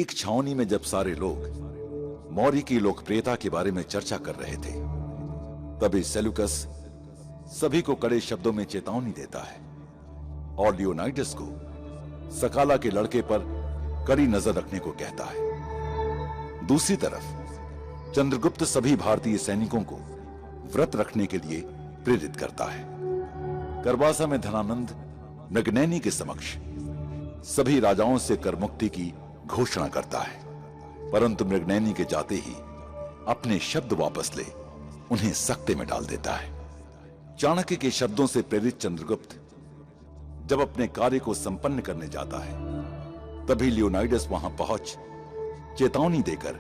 एक छावनी में जब सारे लोग मौर्य की लोकप्रियता के बारे में चर्चा कर रहे थे, तभी सेल्यूकस सभी को कड़े शब्दों में चेतावनी देता है और लियोनाइडस को सकाला के लड़के पर कड़ी नजर रखने को कहता है। दूसरी तरफ चंद्रगुप्त सभी भारतीय सैनिकों को व्रत रखने के लिए प्रेरित करता है। करवासा में धनानंद मृगनयनी के समक्ष सभी राजाओं से कर मुक्ति की घोषणा करता है, परंतु मृगनयनी के जाते ही अपने शब्द वापस ले उन्हें सख्ते में डाल देता है। चाणक्य के शब्दों से प्रेरित चंद्रगुप्त जब अपने कार्य को संपन्न करने जाता है, तभी लियोनाइडस वहां पहुंच चेतावनी देकर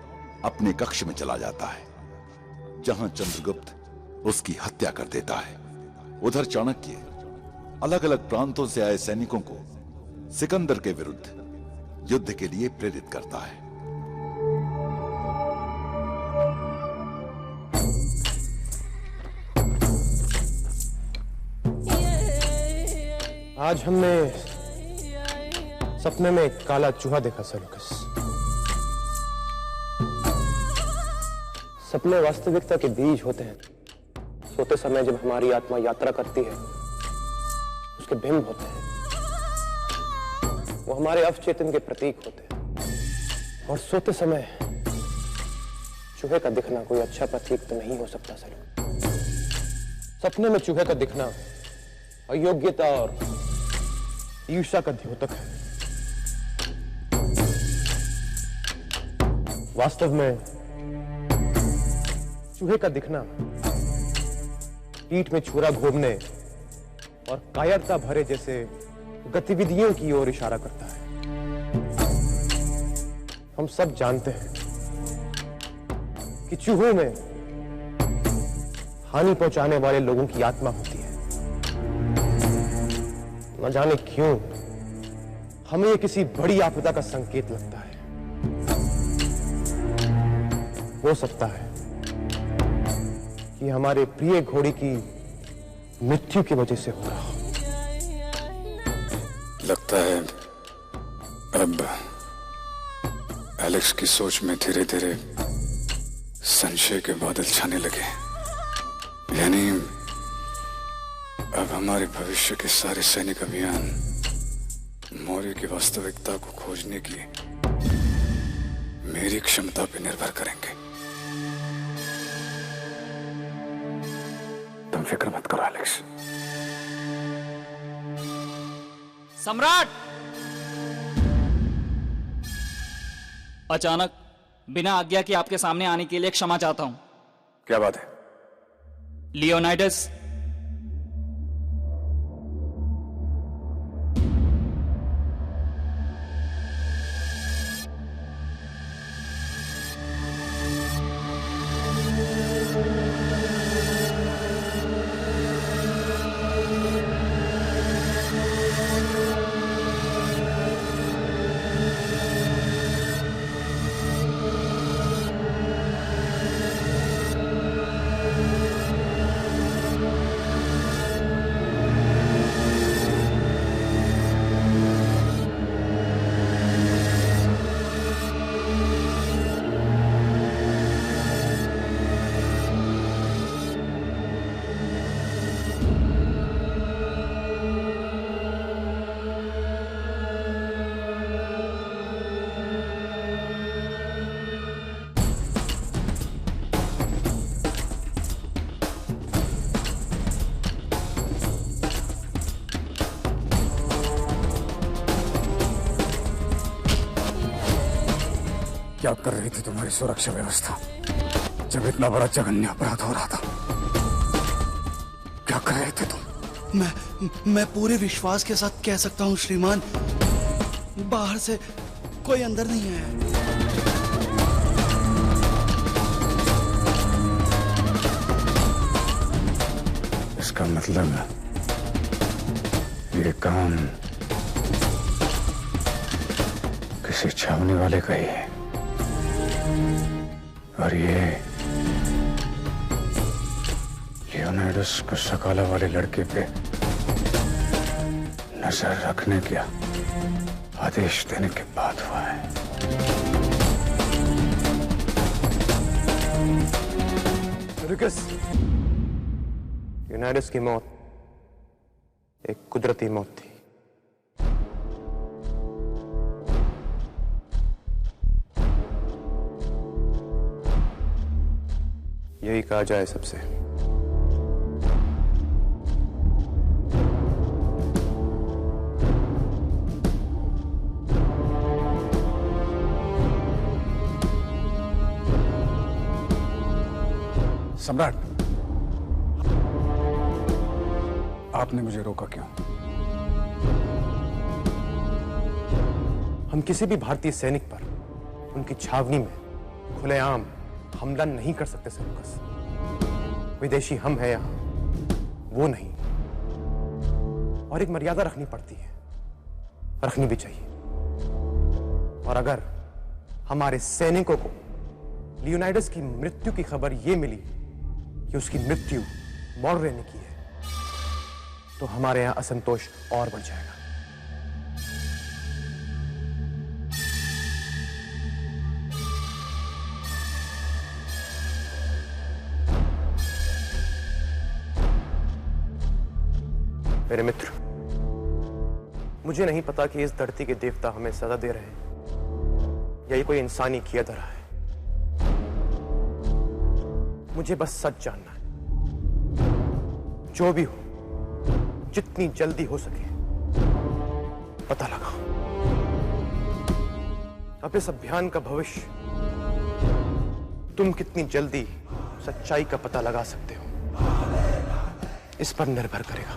अपने कक्ष में चला जाता है, जहां चंद्रगुप्त उसकी हत्या कर देता है। उधर चाणक्य अलग अलग प्रांतों से आए सैनिकों को सिकंदर के विरुद्ध युद्ध के लिए प्रेरित करता है। आज हमने सपने में एक काला चूहा देखा सेल्यूकस। सपने वास्तविकता के बीज होते हैं। सोते समय जब हमारी आत्मा यात्रा करती है, उसके बिंब होते हैं। वो हमारे अवचेतन के प्रतीक होते हैं। और सोते समय चूहे का दिखना कोई अच्छा प्रतीक तो नहीं हो सकता सेल्यूकस। सपने में चूहे का दिखना अयोग्यता और ईर्ष्या का द्योतक है। वास्तव में चूहे का दिखना पीठ में छुरा घोंपने और कायरता भरे जैसे गतिविधियों की ओर इशारा करता है। हम सब जानते हैं कि चूहों में हानि पहुंचाने वाले लोगों की आत्मा होती है। न जाने क्यों हमें यह किसी बड़ी आपदा का संकेत लगता है। हो सकता है कि हमारे प्रिय घोड़ी की मृत्यु की वजह से हो रहा हो। लगता है अब एलेक्स की सोच में धीरे धीरे संशय के बादल छाने लगे। यानी अब हमारे भविष्य के सारे सैनिक अभियान मौर्य की वास्तविकता को खोजने की मेरी क्षमता पर निर्भर करेंगे। तुम फिक्र मत करो एलेक्स। सम्राट! अचानक बिना आज्ञा के आपके सामने आने के लिए क्षमा चाहता हूं। क्या बात है? लियोनाइडस, क्या कर रही थी तुम्हारी सुरक्षा व्यवस्था जब इतना बड़ा जघन्य अपराध हो रहा था? क्या कर रहे थे तुम? मैं पूरे विश्वास के साथ कह सकता हूं श्रीमान, बाहर से कोई अंदर नहीं आया। इसका मतलब ये काम किसी छावनी वाले का ही है और ये लियोनाइडस को सकाला वाले लड़के पे नजर रखने का आदेश देने के बाद हुआ है। सेल्यूकस, लीओनाइडस की मौत एक कुदरती मौत थी। यही कहा जाए सबसे। सम्राट, आपने मुझे रोका क्यों? हम किसी भी भारतीय सैनिक पर उनकी छावनी में खुलेआम हमला नहीं कर सकते सेल्यूकस। विदेशी हम हैं यहां, वो नहीं। और एक मर्यादा रखनी पड़ती है, रखनी भी चाहिए। और अगर हमारे सैनिकों को लियोनाइडस की मृत्यु की खबर यह मिली कि उसकी मृत्यु मॉर्रे ने की है, तो हमारे यहां असंतोष और बढ़ जाएगा। मेरे मित्र, मुझे नहीं पता कि इस धरती के देवता हमें सजा दे रहे हैं या ये कोई इंसानी किया धरा है। मुझे बस सच जानना है। जो भी हो, जितनी जल्दी हो सके पता लगाओ। अब इस अभियान का भविष्य तुम कितनी जल्दी सच्चाई का पता लगा सकते हो, इस पर निर्भर करेगा।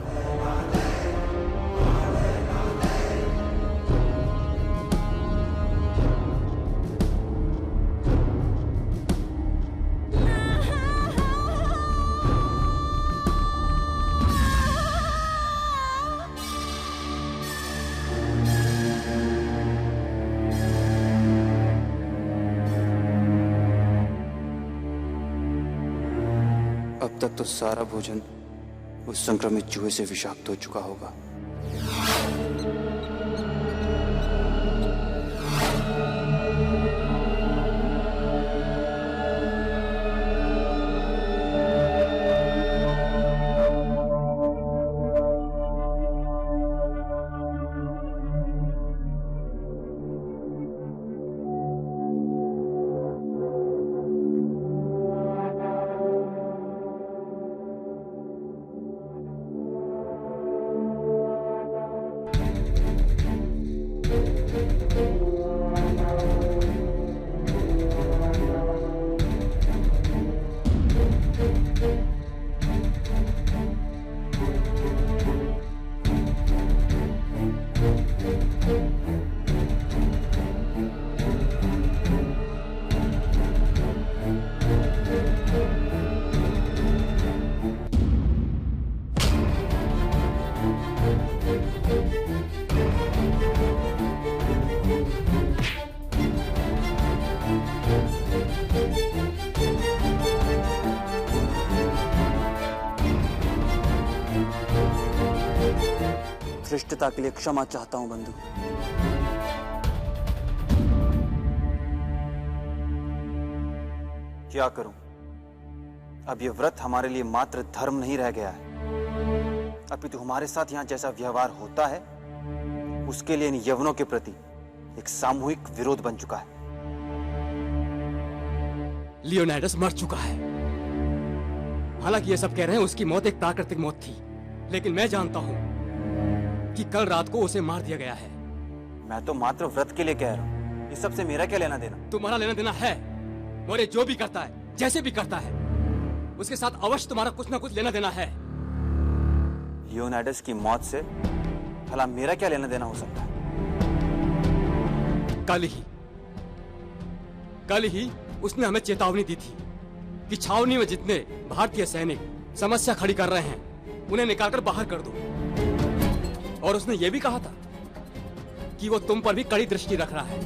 अब तक तो सारा भोजन उस संक्रमित चूहे से विषाक्त हो चुका होगा। धृष्टता के लिए क्षमा चाहता हूं बंधु। क्या करूं? अब यह व्रत हमारे लिए मात्र धर्म नहीं रह गया है, अपितु हमारे साथ यहां जैसा व्यवहार होता है उसके लिए इन यवनों के प्रति एक सामूहिक विरोध बन चुका है। लियोनाइडस मर चुका है। हालांकि ये सब कह रहे हैं उसकी मौत एक प्राकृतिक मौत थी, लेकिन मैं जानता हूं कि कल रात को उसे मार दिया गया है। मैं तो मात्र व्रत के लिए कह रहा हूं, इस सब से मेरा क्या लेना देना? तुम्हारा लेना देना है। और ये जो भी करता है, जैसे भी करता है, उसके साथ अवश्य तुम्हारा कुछ ना कुछ लेना देना है। लियोनाइडस की मौत से भला मेरा क्या लेना देना हो सकता है? कल ही उसने हमें चेतावनी दी थी कि छावनी में जितने भारतीय सैनिक समस्या खड़ी कर रहे हैं उन्हें निकालकर बाहर कर दो। और उसने यह भी कहा था कि वो तुम पर भी कड़ी दृष्टि रख रहा है।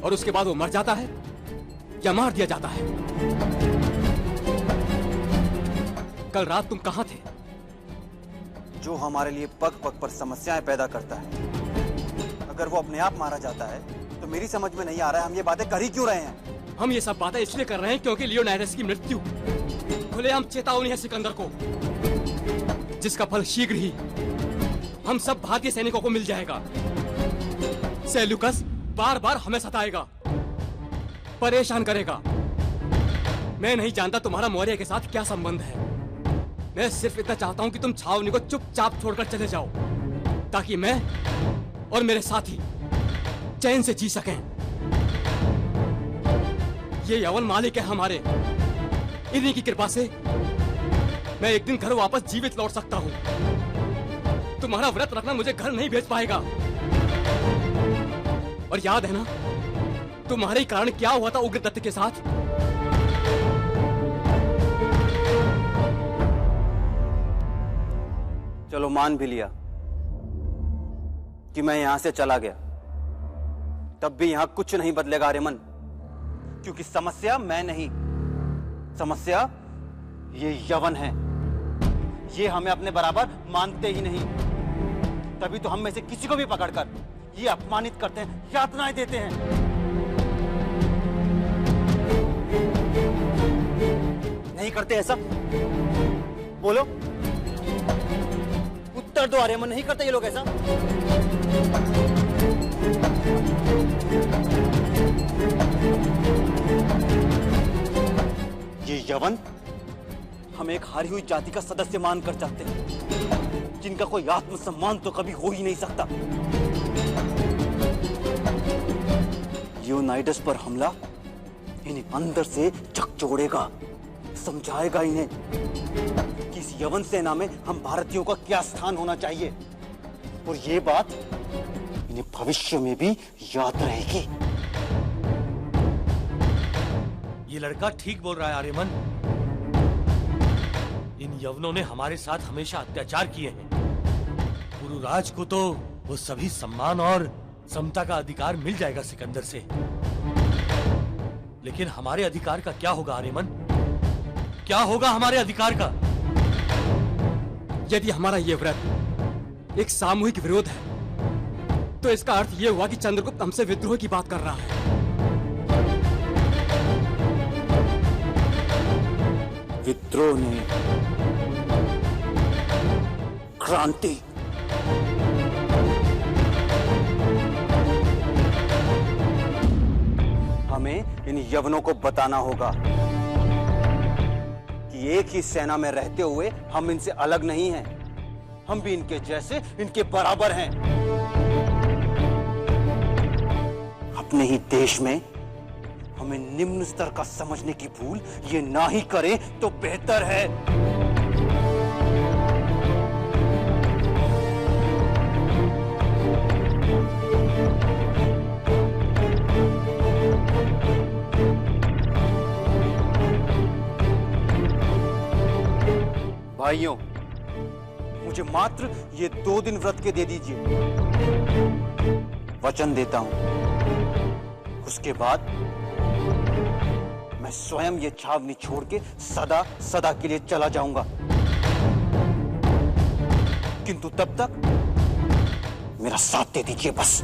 और उसके बाद वो मर जाता है या मार दिया जाता है। कल रात तुम कहां थे? जो हमारे लिए पग पग पर समस्याएं पैदा करता है, अगर वो अपने आप मारा जाता है तो मेरी समझ में नहीं आ रहा है हम ये बातें कर ही क्यों रहे हैं। हम ये सब बातें इसलिए कर रहे हैं क्योंकि लियोनाइडस की मृत्यु खुलेआम चेतावनी है सिकंदर को, जिसका फल शीघ्र ही हम सब भारतीय सैनिकों को मिल जाएगा। सेल्यूकस बार बार हमें सताएगा, परेशान करेगा। मैं नहीं जानता तुम्हारा मौर्य के साथ क्या संबंध है। मैं सिर्फ इतना चाहता हूं कि तुम छावनी को चुपचाप छोड़कर चले जाओ, ताकि मैं और मेरे साथी चैन से जी सकें। ये यवन मालिक है हमारे, इन्हीं की कृपा से मैं एक दिन घर वापस जीवित लौट सकता हूं। तुम्हारा व्रत रखना मुझे घर नहीं भेज पाएगा। और याद है ना तुम्हारे कारण क्या हुआ था उग्रदत्त के साथ? चलो मान भी लिया कि मैं यहां से चला गया, तब भी यहां कुछ नहीं बदलेगा आर्यमन, क्योंकि समस्या मैं नहीं, समस्या ये यवन है। ये हमें अपने बराबर मानते ही नहीं, तभी तो हम में से किसी को भी पकड़कर ये अपमानित करते हैं, यातनाएं देते हैं। नहीं करते ऐसा? बोलो, उत्तर दो आर्यमन, नहीं करते ये लोग ऐसा? ये यवन हम एक हारी हुई जाति का सदस्य मानकर चलते हैं, जिनका कोई आत्मसम्मान तो कभी हो ही नहीं सकता। लियोनाइडस पर हमला इन्हें अंदर से झकझोरेगा, समझाएगा इन्हें कि इस यवन सेना में हम भारतीयों का क्या स्थान होना चाहिए, और ये बात इन्हें भविष्य में भी याद रहेगी। ये लड़का ठीक बोल रहा है आर्यमन। इन यवनों ने हमारे साथ हमेशा अत्याचार किए हैं। गुरुराज को तो वो सभी सम्मान और समता का अधिकार मिल जाएगा सिकंदर से, लेकिन हमारे अधिकार का क्या होगा आर्यमन? क्या होगा हमारे अधिकार का? यदि हमारा ये व्रत एक सामूहिक विरोध है, तो इसका अर्थ ये हुआ कि चंद्रगुप्त हमसे विद्रोह की बात कर रहा है। विद्रोह ने क्रांति, हमें इन यवनों को बताना होगा कि एक ही सेना में रहते हुए हम इनसे अलग नहीं हैं, हम भी इनके जैसे, इनके बराबर हैं। अपने ही देश में हमें निम्न स्तर का समझने की भूल ये ना ही करें तो बेहतर है। भाइयों, मुझे मात्र ये 2 दिन व्रत के दे दीजिए, वचन देता हूं। उसके बाद मैं स्वयं ये छावनी छोड़ के सदा सदा के लिए चला जाऊंगा, किंतु तब तक मेरा साथ दे दीजिए बस।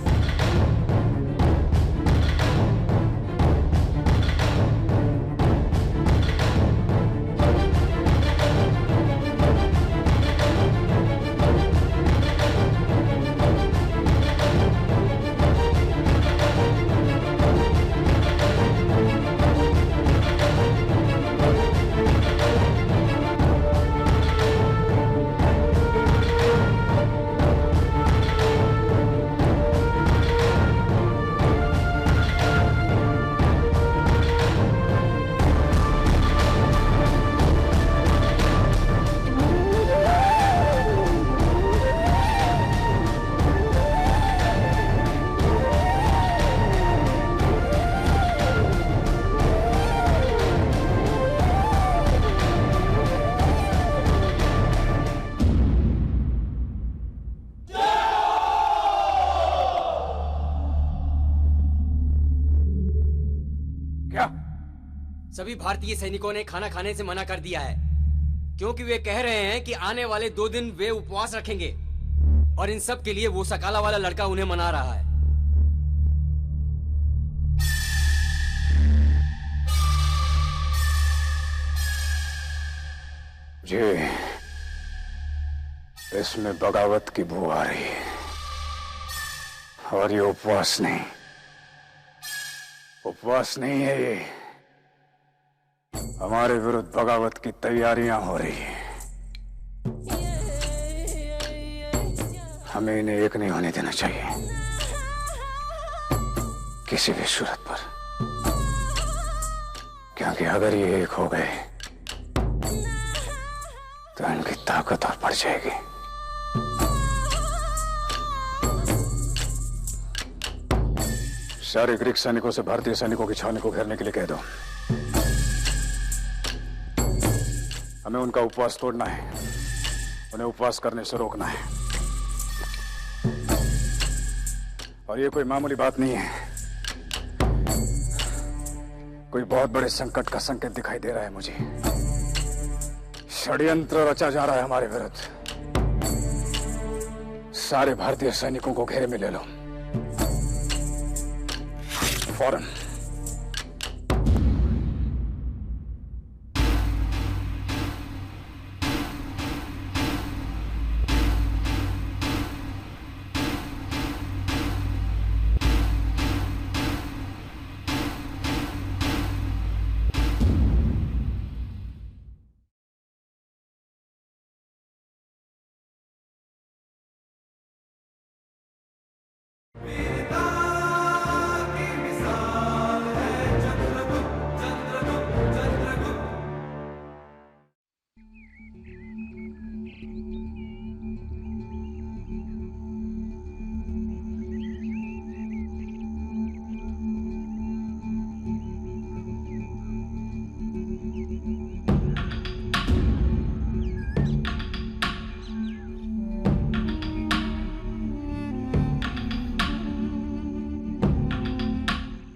सभी भारतीय सैनिकों ने खाना खाने से मना कर दिया है, क्योंकि वे कह रहे हैं कि आने वाले 2 दिन वे उपवास रखेंगे, और इन सब के लिए वो सकाला वाला लड़का उन्हें मना रहा है। जी, इसमें बगावत की बू आ रही है। और ये उपवास नहीं, उपवास नहीं है, ये हमारे विरुद्ध बगावत की तैयारियां हो रही हैं। हमें इन्हें एक नहीं होने देना चाहिए किसी भी सूरत पर, क्योंकि अगर ये एक हो गए तो इनकी ताकत और बढ़ जाएगी। सारे ग्रीक सैनिकों से भारतीय सैनिकों की छावनी को घेरने के लिए कह दो। हमें उनका उपवास तोड़ना है, उन्हें उपवास करने से रोकना है। और ये कोई मामूली बात नहीं है, कोई बहुत बड़े संकट का संकेत दिखाई दे रहा है मुझे। षड्यंत्र रचा जा रहा है हमारे विरुद्ध। सारे भारतीय सैनिकों को घेरे में ले लो फौरन।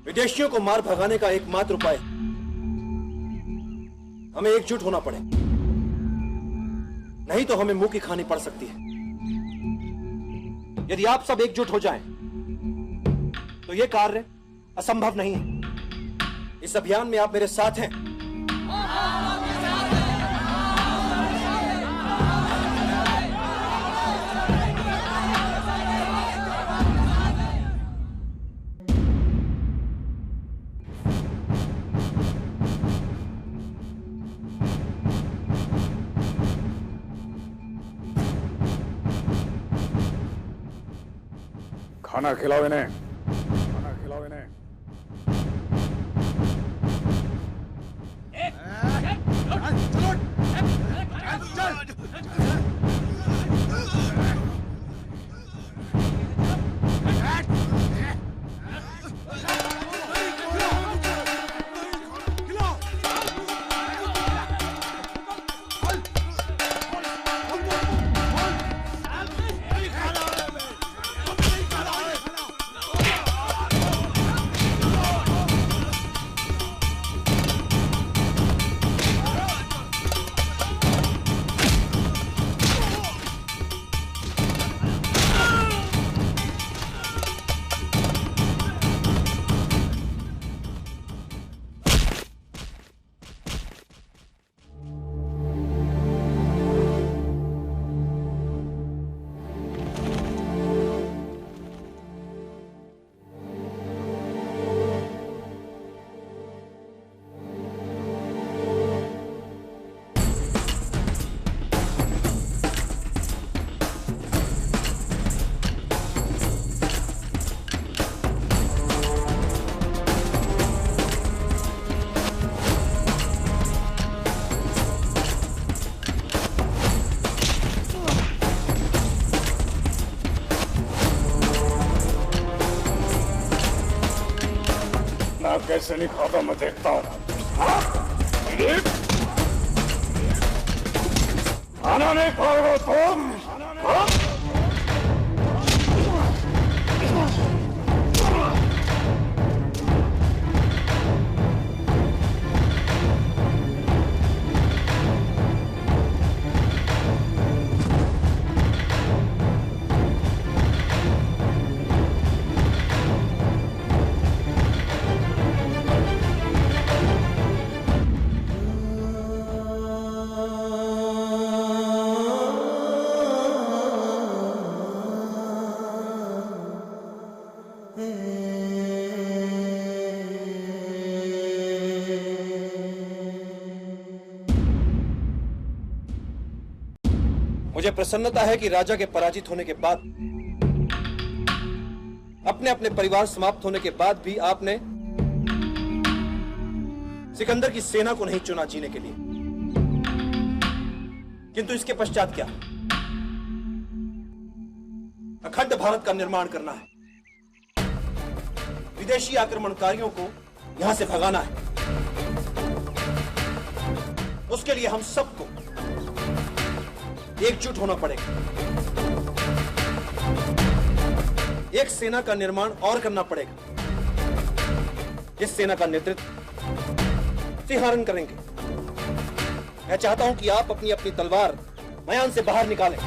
विदेशियों को मार भगाने का एकमात्र उपाय हमें एकजुट होना पड़े, नहीं तो हमें मुंह की खानी पड़ सकती है। यदि आप सब एकजुट हो जाएं, तो यह कार्य असंभव नहीं है। इस अभियान में आप मेरे साथ हैं। खाना खिलाओ इन्हें, खाना खिलाओ इन्हें। कैसे नहीं खाता मैं देखता हूँ। खाना नहीं खाओगे तुम? मुझे प्रसन्नता है कि राजा के पराजित होने के बाद, अपने अपने परिवार समाप्त होने के बाद भी आपने सिकंदर की सेना को नहीं चुना जीने के लिए। किंतु इसके पश्चात क्या? अखंड भारत का निर्माण करना है, विदेशी आक्रमणकारियों को यहां से भगाना है। उसके लिए हम सबको एकजुट होना पड़ेगा। एक सेना का निर्माण और करना पड़ेगा, इस सेना का नेतृत्व सिंहासन करेंगे। मैं चाहता हूं कि आप अपनी अपनी तलवार मैदान से बाहर निकालें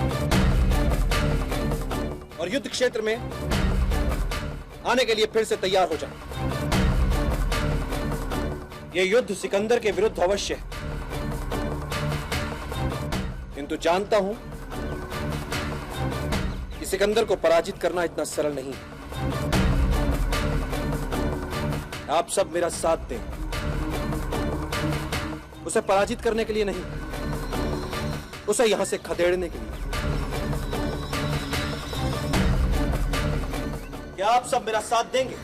और युद्ध क्षेत्र में आने के लिए फिर से तैयार हो जाएं। यह युद्ध सिकंदर के विरुद्ध अवश्य है, किंतु जानता हूं कि सिकंदर को पराजित करना इतना सरल नहीं। आप सब मेरा साथ दें, उसे पराजित करने के लिए नहीं, उसे यहां से खदेड़ने के लिए। क्या आप सब मेरा साथ देंगे?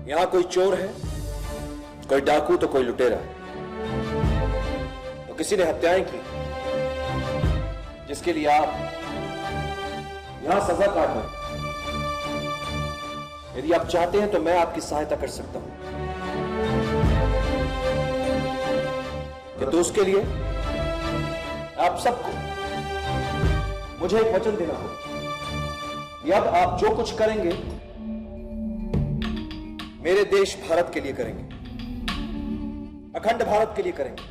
यहां कोई चोर है, कोई डाकू तो कोई लुटेरा है। तो किसी ने हत्याएं की जिसके लिए आप यहां सजा काट रहे हैं। यदि आप चाहते हैं तो मैं आपकी सहायता कर सकता हूं, किंतु उसके लिए आप सबको मुझे एक वचन देना होगा कि अब आप जो कुछ करेंगे मेरे देश भारत के लिए करेंगे, अखंड भारत के लिए करेंगे।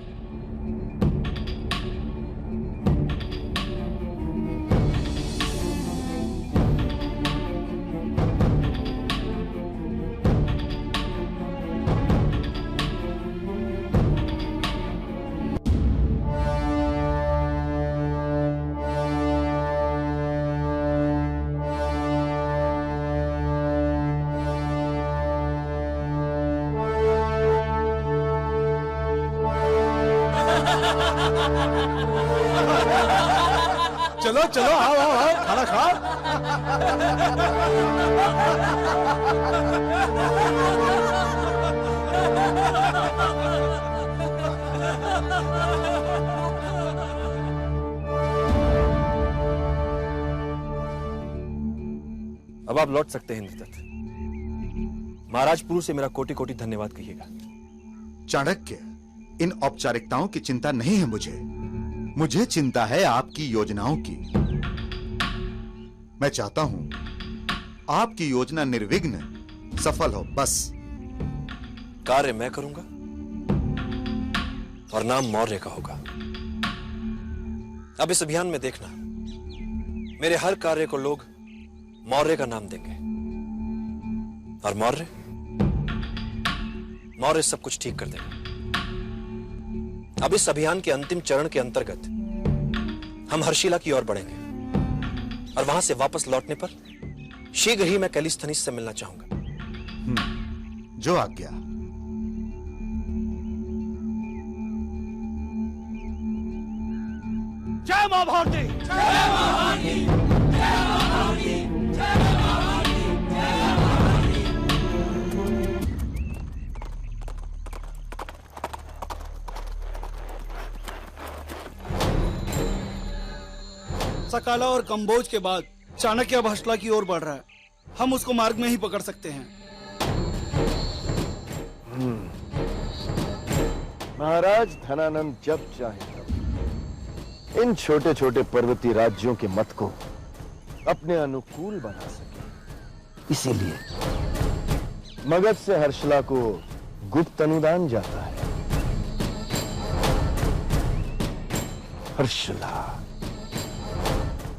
चलो चलो, आओ आओ आओ, खाना खाओ। अब आप लौट सकते हैं इंद्रदत्त। महाराज पुरु से मेरा कोटि कोटि धन्यवाद कहिएगा। चाणक्य, इन औपचारिकताओं की चिंता नहीं है मुझे चिंता है आपकी योजनाओं की। मैं चाहता हूं आपकी योजना निर्विघ्न सफल हो, बस। कार्य मैं करूंगा और नाम मौर्य का होगा। अब इस अभियान में देखना, मेरे हर कार्य को लोग मौर्य का नाम देंगे और मौर्य सब कुछ ठीक कर देंगे। अब इस अभियान के अंतिम चरण के अंतर्गत हम हर्षिला की ओर बढ़ेंगे और वहां से वापस लौटने पर शीघ्र ही मैं कैलिस्थनीस से मिलना चाहूंगा। जो आज्ञा। जय मां भारती। जय मां भारती। जय मां भारती। जय मां भारती। जय मां भारती। सकाला और कंबोज के बाद चाणक्य अब हर्षला की ओर बढ़ रहा है। हम उसको मार्ग में ही पकड़ सकते हैं। महाराज धनानंद जब चाहे तब इन छोटे छोटे पर्वतीय राज्यों के मत को अपने अनुकूल बना सके, इसीलिए मगध से हर्षला को गुप्त अनुदान जाता है। हर्षला,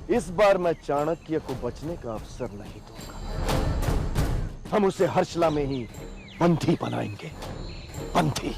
इस बार मैं चाणक्य को बचने का अवसर नहीं दूंगा। हम उसे हर्षला में ही बंदी बनाएंगे, बंदी।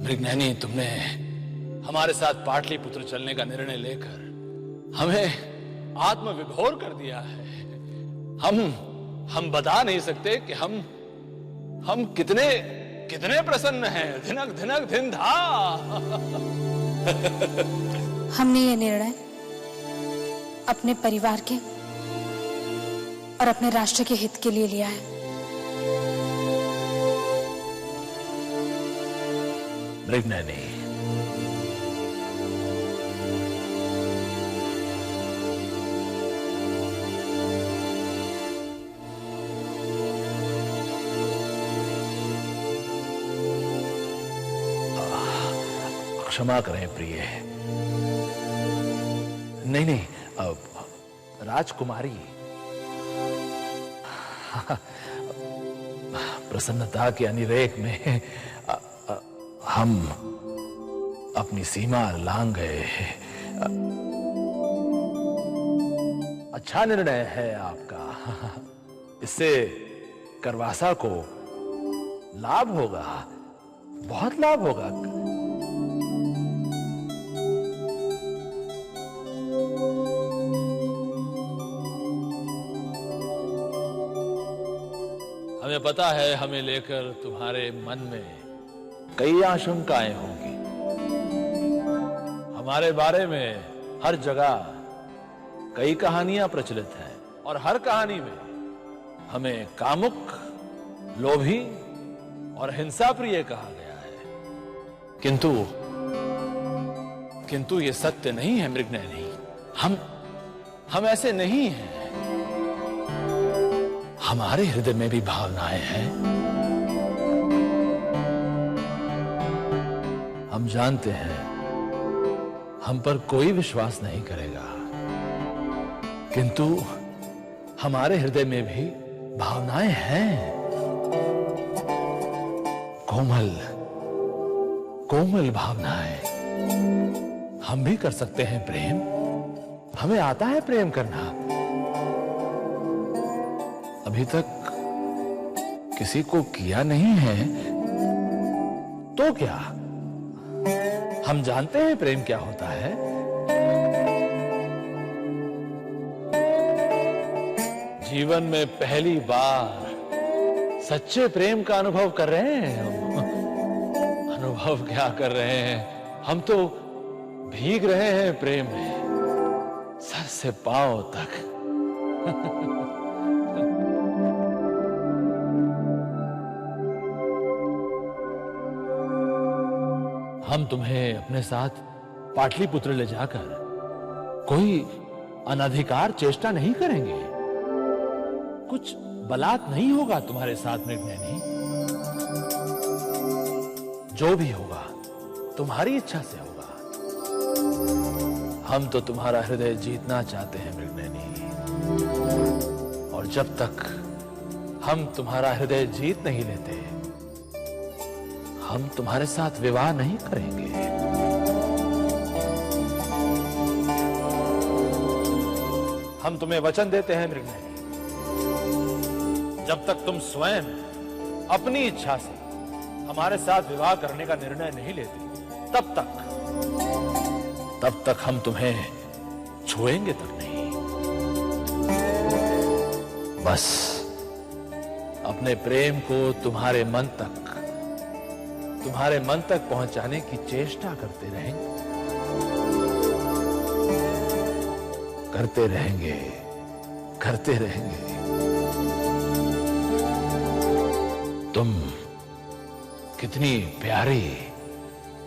मृगनयनी, तुमने हमारे साथ पाटलिपुत्र चलने का निर्णय लेकर हमें आत्मविभोर कर दिया है। हम बता नहीं सकते कि हम कितने प्रसन्न हैं। धिनक धिनक धिन धा। हमने ये निर्णय अपने परिवार के और अपने राष्ट्र के हित के लिए लिया है। मृगनयनी, क्षमा करें प्रिय। नहीं, राजकुमारी, प्रसन्नता के अनिरेक में हम अपनी सीमा लांघ गए। अच्छा निर्णय है आपका। इससे करवासा को लाभ होगा, बहुत लाभ होगा। हमें पता है हमें लेकर तुम्हारे मन में कई आशंकाएं होंगी। हमारे बारे में हर जगह कई कहानियां प्रचलित हैं और हर कहानी में हमें कामुक, लोभी और हिंसा प्रिय कहा गया है। किंतु ये सत्य नहीं है मृगनयनी। हम ऐसे नहीं हैं। हमारे हृदय में भी भावनाएं हैं। हम जानते हैं हम पर कोई विश्वास नहीं करेगा, किंतु हमारे हृदय में भी भावनाएं हैं। कोमल भावनाएं। हम भी कर सकते हैं प्रेम। हमें आता है प्रेम करना। अभी तक किसी को किया नहीं है तो क्या? हम जानते हैं प्रेम क्या होता है। जीवन में पहली बार सच्चे प्रेम का अनुभव कर रहे हैं हम। अनुभव क्या कर रहे हैं, हम तो भीग रहे हैं प्रेम में, सर से पांव तक। हम तुम्हें अपने साथ पाटलिपुत्र ले जाकर कोई अनधिकार चेष्टा नहीं करेंगे, कुछ बलात् नहीं होगा तुम्हारे साथ मृगनयनी। जो भी होगा तुम्हारी इच्छा से होगा। हम तो तुम्हारा हृदय जीतना चाहते हैं मृगनयनी, और जब तक हम तुम्हारा हृदय जीत नहीं लेते, हम तुम्हारे साथ विवाह नहीं करेंगे। हम तुम्हें वचन देते हैं मृगनयनी, जब तक तुम स्वयं अपनी इच्छा से हमारे साथ विवाह करने का निर्णय नहीं लेती, तब तक हम तुम्हें छुएंगे तक नहीं। बस अपने प्रेम को तुम्हारे मन तक पहुंचाने की चेष्टा करते रहेंगे, करते रहेंगे। तुम कितनी प्यारी,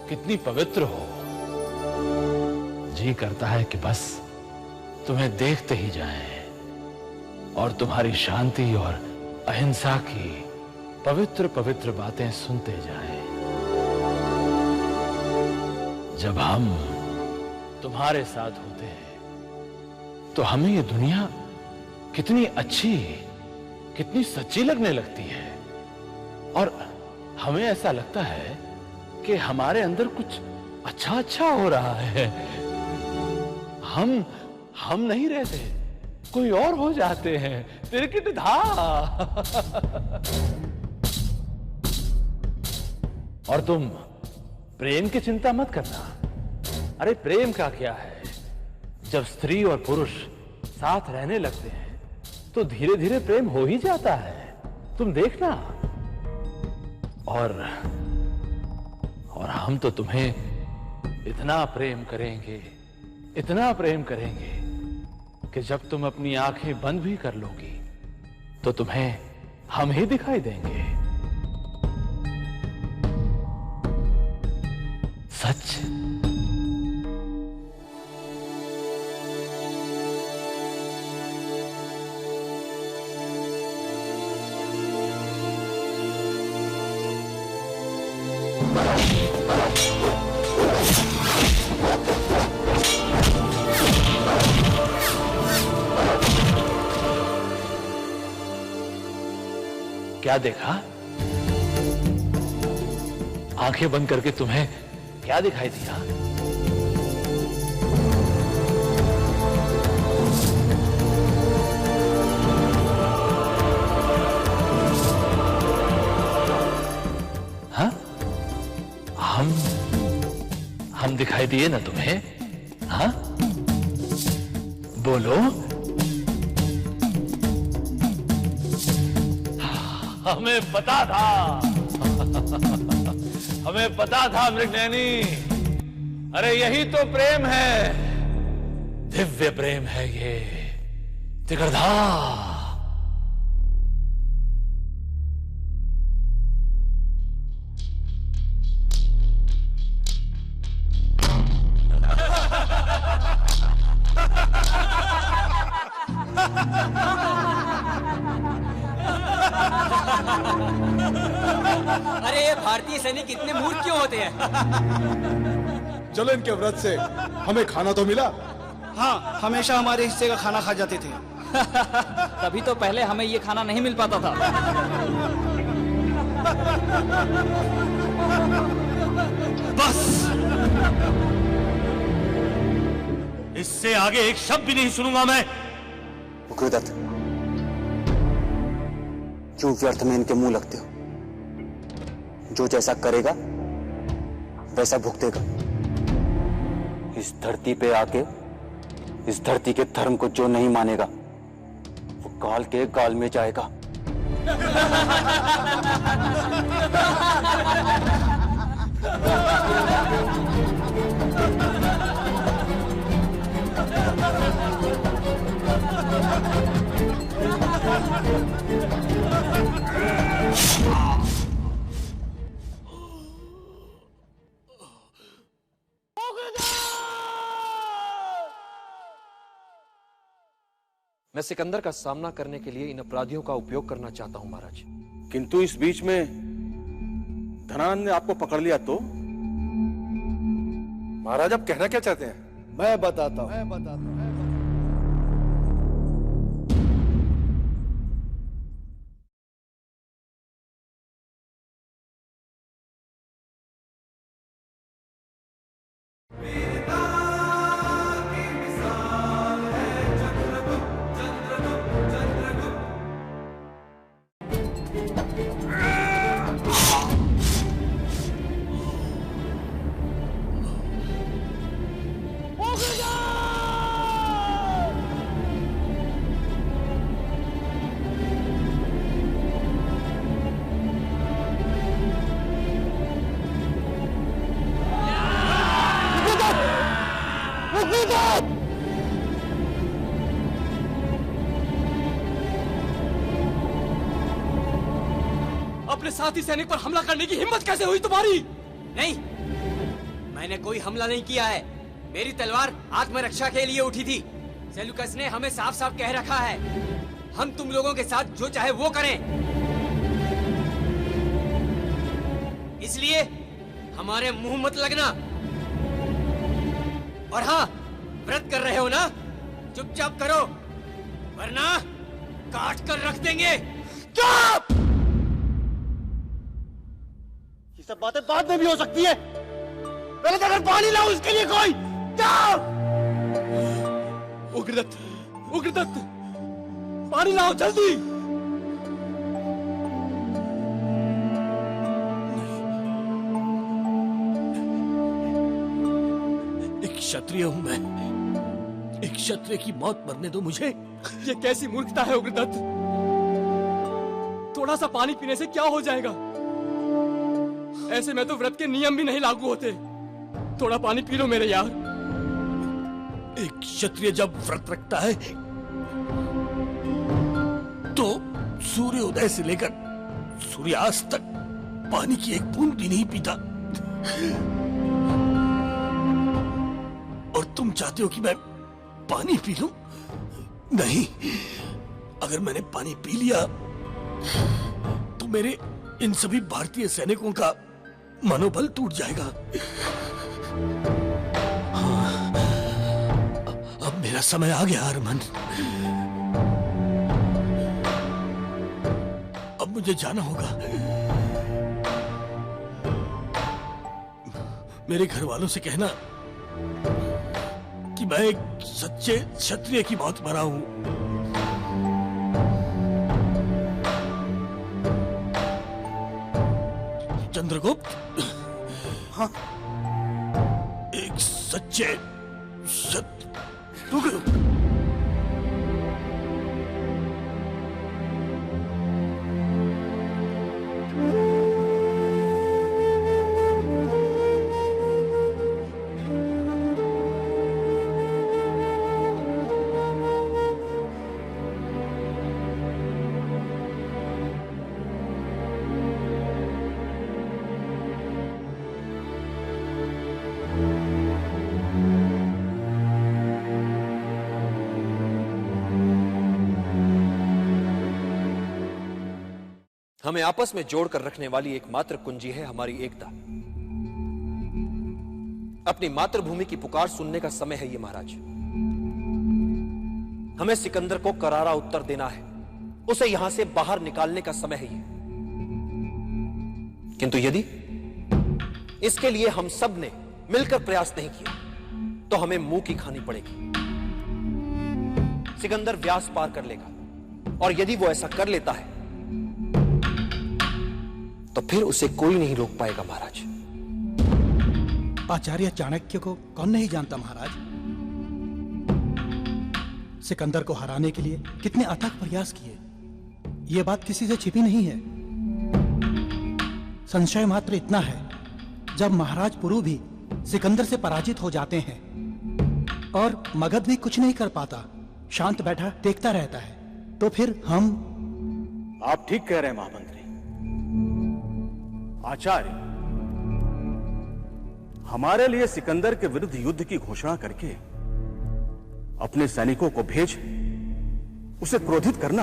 कितनी पवित्र हो, जी करता है कि बस तुम्हें देखते ही जाएं और तुम्हारी शांति और अहिंसा की पवित्र पवित्र बातें सुनते जाएं। जब हम तुम्हारे साथ होते हैं तो हमें ये दुनिया कितनी अच्छी, कितनी सच्ची लगने लगती है, और हमें ऐसा लगता है कि हमारे अंदर कुछ अच्छा हो रहा है। हम नहीं रहते, कोई और हो जाते हैं। तिरकिट धा। और तुम प्रेम की चिंता मत करना। अरे प्रेम का क्या है, जब स्त्री और पुरुष साथ रहने लगते हैं तो धीरे धीरे प्रेम हो ही जाता है, तुम देखना। और हम तो तुम्हें इतना प्रेम करेंगे कि जब तुम अपनी आंखें बंद भी कर लोगी तो तुम्हें हम ही दिखाई देंगे। सच। क्या देखा? आंखें बंद करके तुम्हें क्या दिखाई दिया? हाँ? हम दिखाई दिए ना तुम्हें? हाँ? बोलो। हमें पता था, हमें पता था मृगनयनी। अरे यही तो प्रेम है, दिव्य प्रेम है ये, तिकड़धा। अरे ये भारतीय सैनिक इतने मूर्ख क्यों होते हैं? चलो इनके व्रत से हमें खाना तो मिला। हाँ, हमेशा हमारे हिस्से का खाना खा जाते थे। तभी तो पहले हमें ये खाना नहीं मिल पाता था। बस, इससे आगे एक शब्द भी नहीं सुनूंगा मैं। उग्रदत्त, क्यों व्यर्थ में इनके मुंह लगते हो? जो जैसा करेगा वैसा भुगतेगा। इस धरती पे आके इस धरती के धर्म को जो नहीं मानेगा वो काल के गाल में जाएगा। मैं सिकंदर का सामना करने के लिए इन अपराधियों का उपयोग करना चाहता हूं महाराज। किंतु इस बीच में धनानंद ने आपको पकड़ लिया तो? महाराज आप कहना क्या चाहते हैं? मैं बताता हूं। अपने साथी सैनिक पर हमला करने की हिम्मत कैसे हुई तुम्हारी? नहीं, मैंने कोई हमला नहीं किया है। मेरी तलवार आत्मरक्षा के लिए उठी थी। सेल्यूकस ने हमें साफ साफ कह रखा है, हम तुम लोगों के साथ जो चाहे वो करें। इसलिए हमारे मुंह मत लगना। और हाँ, व्रत कर रहे हो ना, चुपचाप करो, वरना काट कर रख देंगे। चुप! ये सब बातें बाद में भी हो सकती है। पहले जाकर पानी लाओ इसके लिए कोई। जाओ! उग्रदत्त, उग्रदत्त, पानी लाओ जल्दी। एक क्षत्रिय हूं मैं, एक क्षत्रिय की मौत मरने दो मुझे। ये कैसी मूर्खता है उग्रदत्त? थोड़ा सा पानी पीने से क्या हो जाएगा? ऐसे में तो व्रत के नियम भी नहीं लागू होते। थोड़ा पानी पी लो मेरे यार। एक क्षत्रिय जब व्रत रखता है तो सूर्योदय से लेकर सूर्यास्त तक पानी की एक बूंद भी नहीं पीता। और तुम चाहते हो कि मैं पानी पी लूं? नहीं, अगर मैंने पानी पी लिया तो मेरे इन सभी भारतीय सैनिकों का मनोबल टूट जाएगा। हाँ, अब मेरा समय आ गया अरमान। अब मुझे जाना होगा। मेरे घर वालों से कहना कि मैं एक सच्चे क्षत्रिय की मौत मरा हूं। चंद्रगुप्त, हाँ, एक सच्चे हमें आपस में जोड़कर रखने वाली एकमात्र कुंजी है हमारी एकता। अपनी मातृभूमि की पुकार सुनने का समय है ये महाराज। हमें सिकंदर को करारा उत्तर देना है, उसे यहां से बाहर निकालने का समय है ये। किंतु यदि इसके लिए हम सब ने मिलकर प्रयास नहीं किया तो हमें मुंह की खानी पड़ेगी। सिकंदर व्यास पार कर लेगा, और यदि वो ऐसा कर लेता है तो फिर उसे कोई नहीं रोक पाएगा महाराज। आचार्य चाणक्य को कौन नहीं जानता महाराज। सिकंदर को हराने के लिए कितने अथक प्रयास किए, ये बात किसी से छिपी नहीं है। संशय मात्र इतना है, जब महाराज पुरु भी सिकंदर से पराजित हो जाते हैं और मगध भी कुछ नहीं कर पाता, शांत बैठा देखता रहता है, तो फिर हम। आप ठीक कह रहे हैं महामंत्री। आचार्य, हमारे लिए सिकंदर के विरुद्ध युद्ध की घोषणा करके अपने सैनिकों को भेज उसे क्रोधित करना,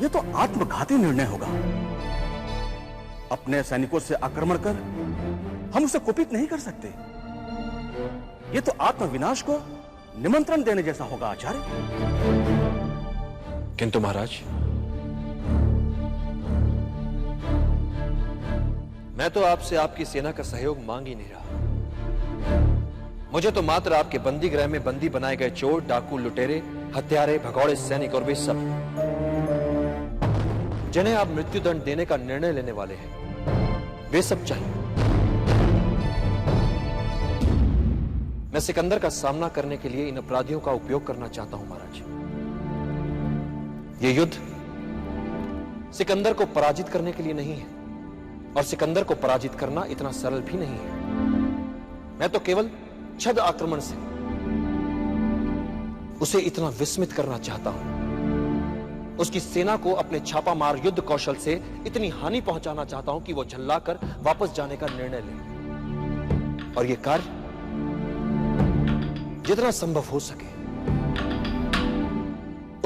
ये तो आत्मघाती निर्णय होगा। अपने सैनिकों से आक्रमण कर हम उसे कुपित नहीं कर सकते। ये तो आत्मविनाश को निमंत्रण देने जैसा होगा आचार्य। किंतु महाराज, मैं तो आपसे आपकी सेना का सहयोग मांग ही नहीं रहा। मुझे तो मात्र आपके बंदी गृह में बंदी बनाए गए चोर, डाकू, लुटेरे, हत्यारे, भगौड़े सैनिक और वे सब जिन्हें आप मृत्युदंड देने का निर्णय लेने वाले हैं, वे सब चाहिए। मैं सिकंदर का सामना करने के लिए इन अपराधियों का उपयोग करना चाहता हूं महाराज। यह युद्ध सिकंदर को पराजित करने के लिए नहीं है, और सिकंदर को पराजित करना इतना सरल भी नहीं है। मैं तो केवल छद आक्रमण से उसे इतना विस्मित करना चाहता हूं, उसकी सेना को अपने छापामार युद्ध कौशल से इतनी हानि पहुंचाना चाहता हूं कि वो झल्लाकर वापस जाने का निर्णय ले। और यह कार्य जितना संभव हो सके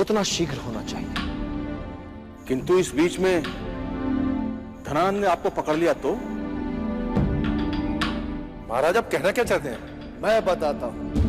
उतना शीघ्र होना चाहिए। किंतु इस बीच में धनानंद ने आपको पकड़ लिया तो? महाराज, आप कहना क्या चाहते हैं? मैं बताता हूं।